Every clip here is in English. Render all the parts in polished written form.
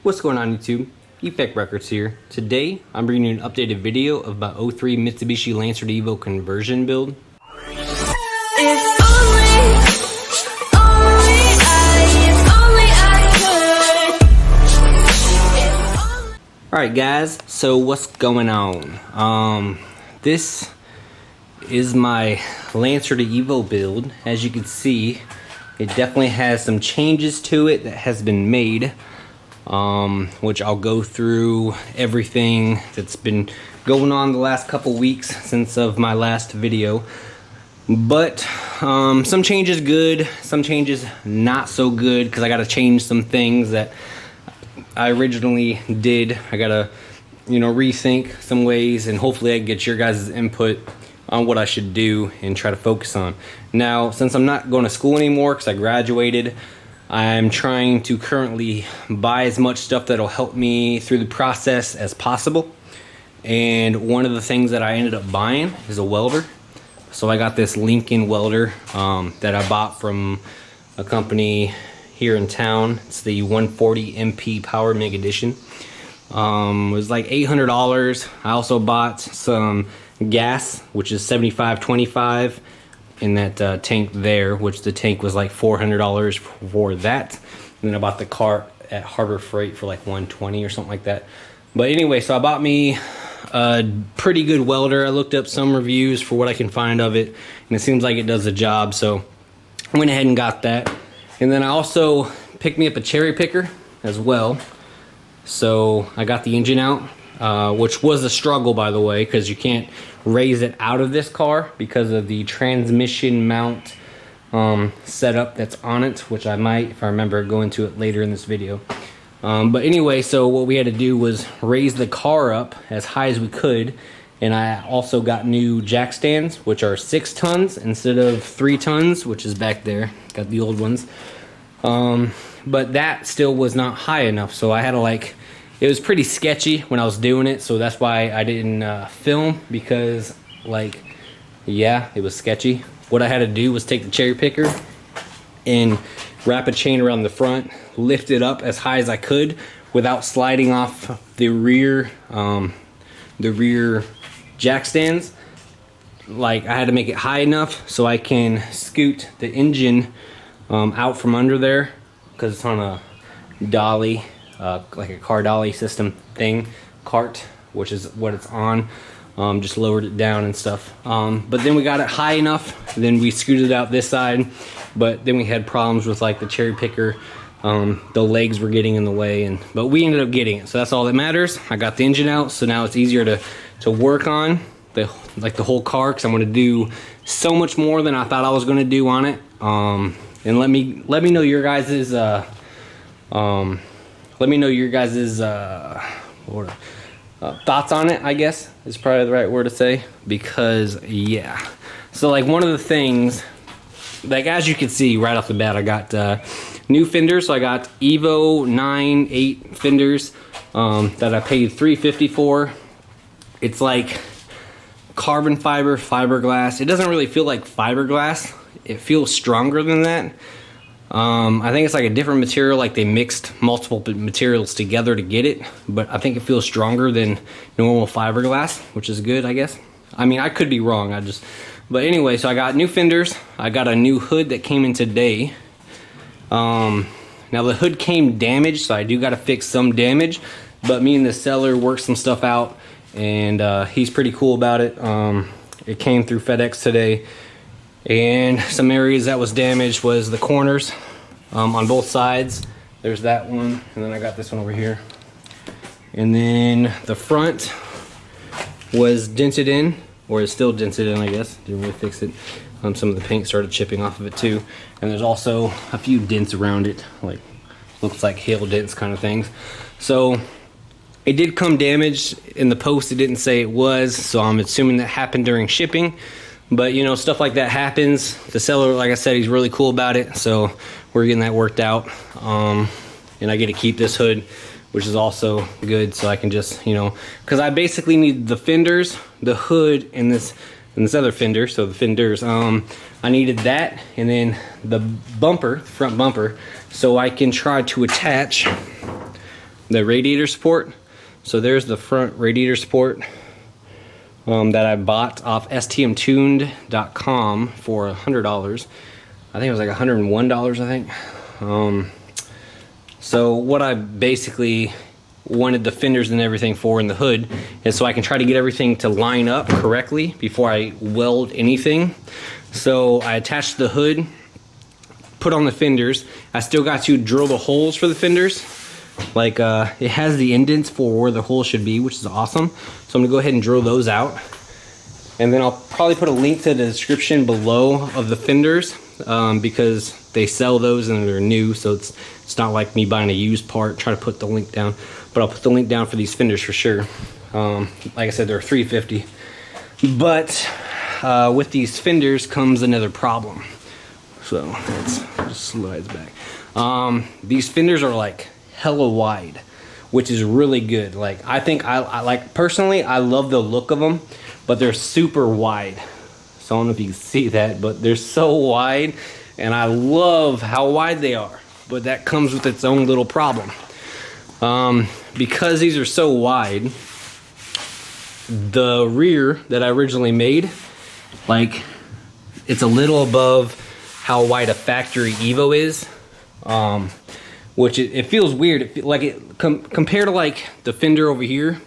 What's going on YouTube? Effect Records here. Today I'm bringing you an updated video of my 03 Mitsubishi Lancer to EVO conversion build. Alright guys, so what's going on? This is my Lancer to EVO build. As you can see, it definitely has some changes to it that has been made. Which I'll go through everything that's been going on the last couple weeks since of my last video. But some changes good, some changes not so good, because I got to change some things that I originally did. I got to, rethink some ways, and hopefully I can get your guys' input on what I should do and try to focus on. Now, since I'm not going to school anymore because I graduated, I'm trying to currently buy as much stuff that'll help me through the process as possible. And one of the things that I ended up buying is a welder. So I got this Lincoln welder that I bought from a company here in town. It's the 140 MP Power Mig Edition. It was like $800. I also bought some gas, which is $75.25. in that tank there, which the tank was like $400 for that. And then I bought the cart at Harbor Freight for like $120 or something like that. But anyway, so I bought me a pretty good welder. I looked up some reviews for what I can find of it, and it seems like it does the job, so I went ahead and got that. And then I also picked me up a cherry picker as well. So I got the engine out, which was a struggle, by the way, because you can't raise it out of this car because of the transmission mount setup that's on it, which I might, if I remember, go into it later in this video. But anyway, so what we had to do was raise the car up as high as we could, and I also got new jack stands, which are 6 tons instead of 3 tons, which is back there. Got the old ones. But that still was not high enough, so I had to it was pretty sketchy when I was doing it, so that's why I didn't film, because yeah, it was sketchy. What I had to do was take the cherry picker and wrap a chain around the front, lift it up as high as I could without sliding off the rear jack stands. I had to make it high enough so I can scoot the engine out from under there, because it's on a dolly. Like a car dolly system thing, cart, which is what it's on. Just lowered it down and stuff. But then we got it high enough, then we scooted out this side, but then we had problems with the cherry picker. The legs were getting in the way, but we ended up getting it, so that's all that matters. I got the engine out, so now it's easier to work on the whole car, because I'm going to do so much more than I thought I was going to do on it. And let me know your guys's thoughts on it, I guess is probably the right word to say, because yeah. So one of the things, as you can see right off the bat, I got new fenders. So I got EVO 9/8 fenders that I paid $350 for. It's like carbon fiber, fiberglass. It doesn't really feel like fiberglass. It feels stronger than that. I think it's a different material, they mixed multiple materials together to get it, but I think it feels stronger than normal fiberglass, which is good, I guess. I mean, I could be wrong, but anyway, so I got new fenders. I got a new hood that came in today. Now the hood came damaged, so I do got to fix some damage, but me and the seller worked some stuff out, and he's pretty cool about it. It came through FedEx today. And some areas that was damaged was the corners on both sides. There's that one, and then I got this one over here. And then the front was dented in, or is still dented in, I guess. Didn't really fix it. Some of the paint started chipping off of it too. And there's also a few dents around it, looks like hail dents kind of things. So it did come damaged. In the post it didn't say it was, so I'm assuming that happened during shipping. But stuff like that happens. The seller, like I said, he's really cool about it, so we're getting that worked out. And I get to keep this hood, which is also good, so I can just, because I basically need the fenders, the hood, and this other fender. So the fenders, I needed that, and then the bumper, front bumper, so I can try to attach the radiator support. So there's the front radiator support that I bought off stmtuned.com for $100. I think it was like $101, I think. So what I basically wanted the fenders and everything for in the hood is so I can try to get everything to line up correctly before I weld anything. So I attached the hood, put on the fenders. I still got to drill the holes for the fenders. Like it has the indents for where the hole should be, which is awesome. So I'm gonna go ahead and drill those out. And then I'll probably put a link to the description below of the fenders because they sell those and they're new. So it's not like me buying a used part. Try to put the link down, but I'll put the link down for these fenders for sure. Like I said, they're $3.50. But with these fenders comes another problem. So it just slides back. These fenders are like hella wide, which is really good. Like I think I like personally, I love the look of them, but they're super wide. So I don't know if you can see that, but they're so wide, and I love how wide they are. But that comes with its own little problem. Because these are so wide, the rear that I originally made, like it's a little above how wide a factory EVO is, which it feels weird. Compared to like the fender over here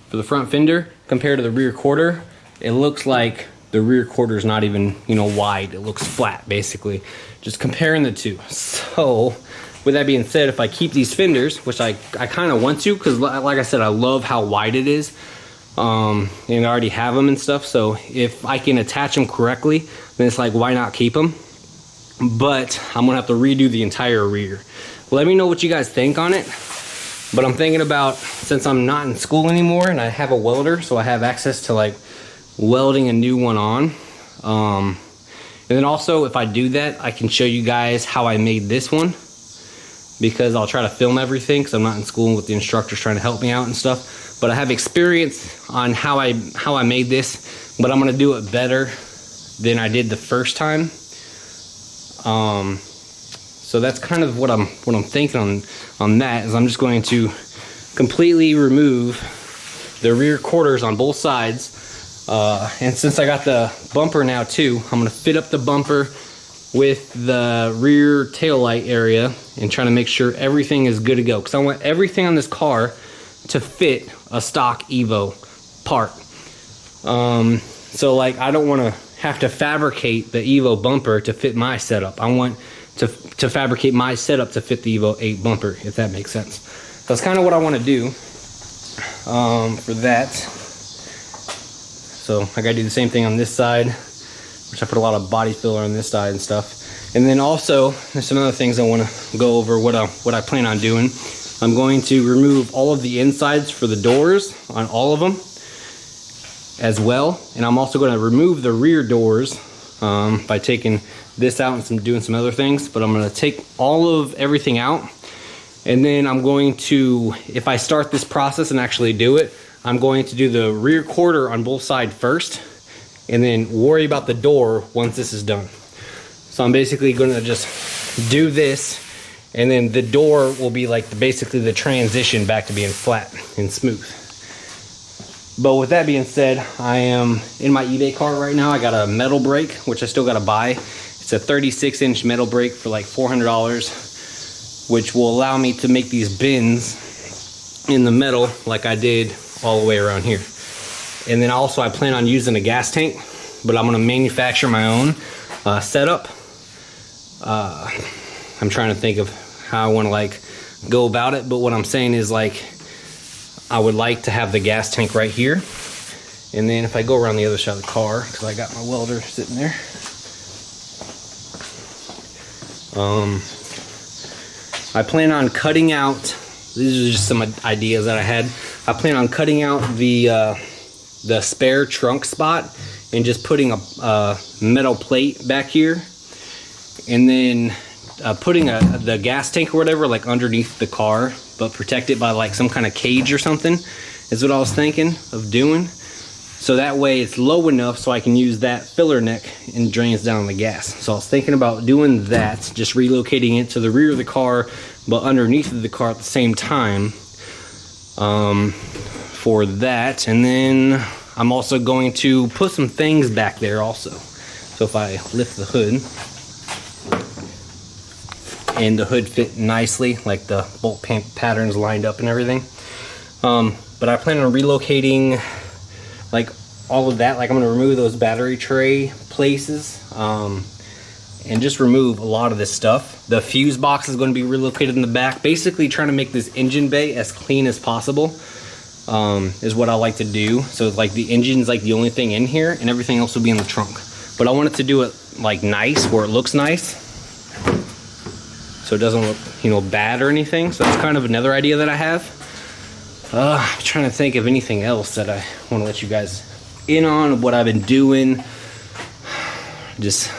for the front fender, compared to the rear quarter, it looks like the rear quarter is not even, you know, wide. It looks flat, basically. Just comparing the two. So, with that being said, if I keep these fenders, which I kind of want to, because like I said, I love how wide it is, and I already have them and stuff. So if I can attach them correctly, then it's like, why not keep them? But I'm gonna have to redo the entire rear. Let me know what you guys think on it. But I'm thinking about, since I'm not in school anymore and I have a welder, so I have access to like welding a new one on. And then also, if I do that, I can show you guys how I made this one, because I'll try to film everything because I'm not in school with the instructors trying to help me out and stuff. But I have experience on how I made this, but I'm gonna do it better than I did the first time. So that's kind of what I'm thinking on that, is I'm just going to completely remove the rear quarters on both sides. And since I got the bumper now too, I'm gonna fit up the bumper with the rear taillight area and try to make sure everything is good to go, because I want everything on this car to fit a stock EVO part. So like, I don't want to have to fabricate the EVO bumper to fit my setup. I want to fabricate my setup to fit the EVO 8 bumper, if that makes sense. That's kind of what I want to do for that. So I gotta do the same thing on this side, which I put a lot of body filler on this side and stuff. And then also, there's some other things I want to go over what I plan on doing. I'm going to remove all of the insides for the doors on all of them as well. And I'm also going to remove the rear doors by taking this out and doing some other things. But I'm going to take all of everything out. And then I'm going to, if I start this process and actually do it, I'm going to do the rear quarter on both sides first, and then worry about the door once this is done. So I'm basically going to just do this, and then the door will be like basically the transition back to being flat and smooth. But with that being said, I am in my eBay cart right now. I got a metal brake, which I still got to buy. It's a 36-inch metal brake for like $400, which will allow me to make these bins in the metal like I did all the way around here. And then also I plan on using a gas tank, but I'm gonna manufacture my own setup. I'm trying to think of how I want to like go about it, but what I'm saying is like, I would like to have the gas tank right here. And then if I go around the other side of the car, because I got my welder sitting there. I plan on cutting out, these are just some ideas that I had. I plan on cutting out the spare trunk spot and just putting a metal plate back here, and then putting the gas tank or whatever like underneath the car, but protect it by like some kind of cage or something, is what I was thinking of doing. So that way it's low enough so I can use that filler neck and drains down the gas. So I was thinking about doing that, just relocating it to the rear of the car but underneath of the car at the same time for that. And then I'm also going to put some things back there also. So if I lift the hood, and the hood fit nicely, like the bolt patterns lined up and everything. But I plan on relocating like all of that. Like I'm gonna remove those battery tray places and just remove a lot of this stuff. The fuse box is going to be relocated in the back. Basically trying to make this engine bay as clean as possible is what I like to do. So like the engine's like the only thing in here and everything else will be in the trunk. But I wanted to do it like nice, where it looks nice, so it doesn't look, you know, bad or anything. So that's kind of another idea that I have. I'm trying to think of anything else that I want to let you guys in on what I've been doing. Just,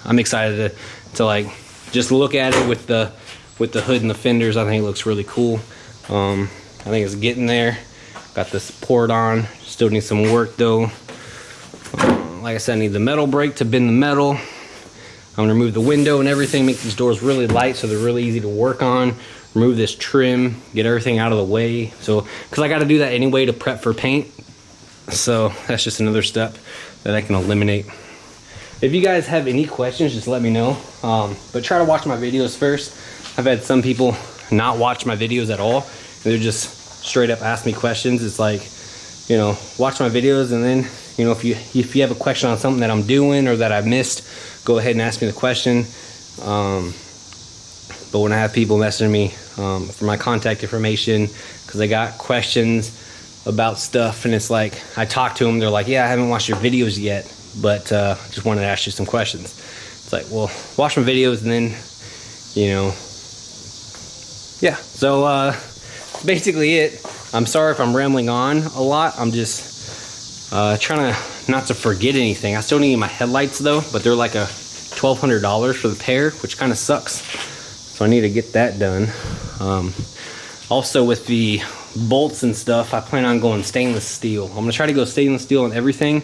I'm excited to like just look at it with the hood and the fenders. I think it looks really cool. I think it's getting there. Got the support on. Still need some work though. Like I said, I need the metal brake to bend the metal. I'm gonna remove the window and everything, make these doors really light so they're really easy to work on. Remove this trim, get everything out of the way. So, cause I gotta do that anyway to prep for paint. So that's just another step that I can eliminate. If you guys have any questions, just let me know. But try to watch my videos first. I've had some people not watch my videos at all. They're just straight up ask me questions. It's like, you know, watch my videos and then, you know, if you have a question on something that I'm doing or that I missed, go ahead and ask me the question. But when I have people messaging me for my contact information because they got questions about stuff, and it's like I talk to them, they're like, yeah, I haven't watched your videos yet, but just wanted to ask you some questions. It's like, well, watch my videos and then, you know, yeah. So basically it. I'm sorry if I'm rambling on a lot. I'm just trying to not to forget anything. I still need my headlights though, but they're like $1,200 for the pair, which kind of sucks. So I need to get that done. Also with the bolts and stuff, I plan on going stainless steel. I'm gonna try to go stainless steel on everything.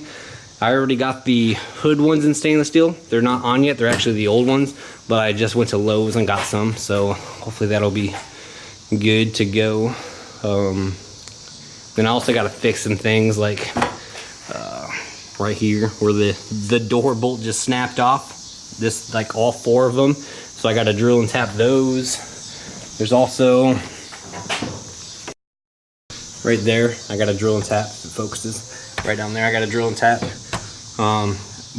I already got the hood ones in stainless steel. They're not on yet, they're actually the old ones, but I just went to Lowe's and got some, so hopefully that'll be good to go. Then I also got to fix some things like right here where the door bolt just snapped off. This, like all 4 of them. So I got to drill and tap those. There's also right there, I got to drill and tap. It focuses right down there. I got to drill and tap.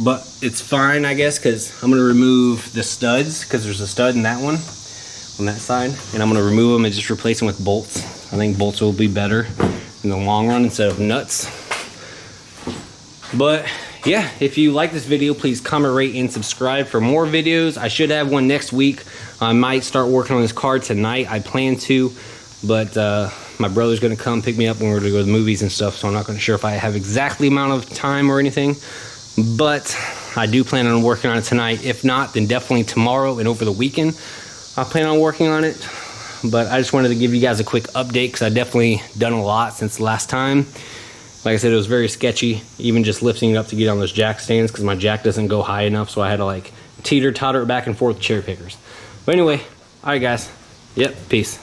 But it's fine, I guess, because I'm going to remove the studs because there's a stud in that one on that side, and I'm going to remove them and just replace them with bolts. I think bolts will be better in the long run instead of nuts. But yeah, if you like this video, please comment, rate, and subscribe for more videos. I should have one next week. I might start working on this car tonight. I plan to, but my brother's gonna come pick me up when we're gonna go to the movies and stuff, so I'm not gonna sure if I have exactly amount of time or anything, but I do plan on working on it tonight. If not, then definitely tomorrow and over the weekend I plan on working on it. But I just wanted to give you guys a quick update because I definitely done a lot since the last time. Like I said, it was very sketchy, even just lifting it up to get on those jack stands because my jack doesn't go high enough, so I had to like teeter-totter it back and forth with cherry pickers. But anyway, all right guys, yep, peace.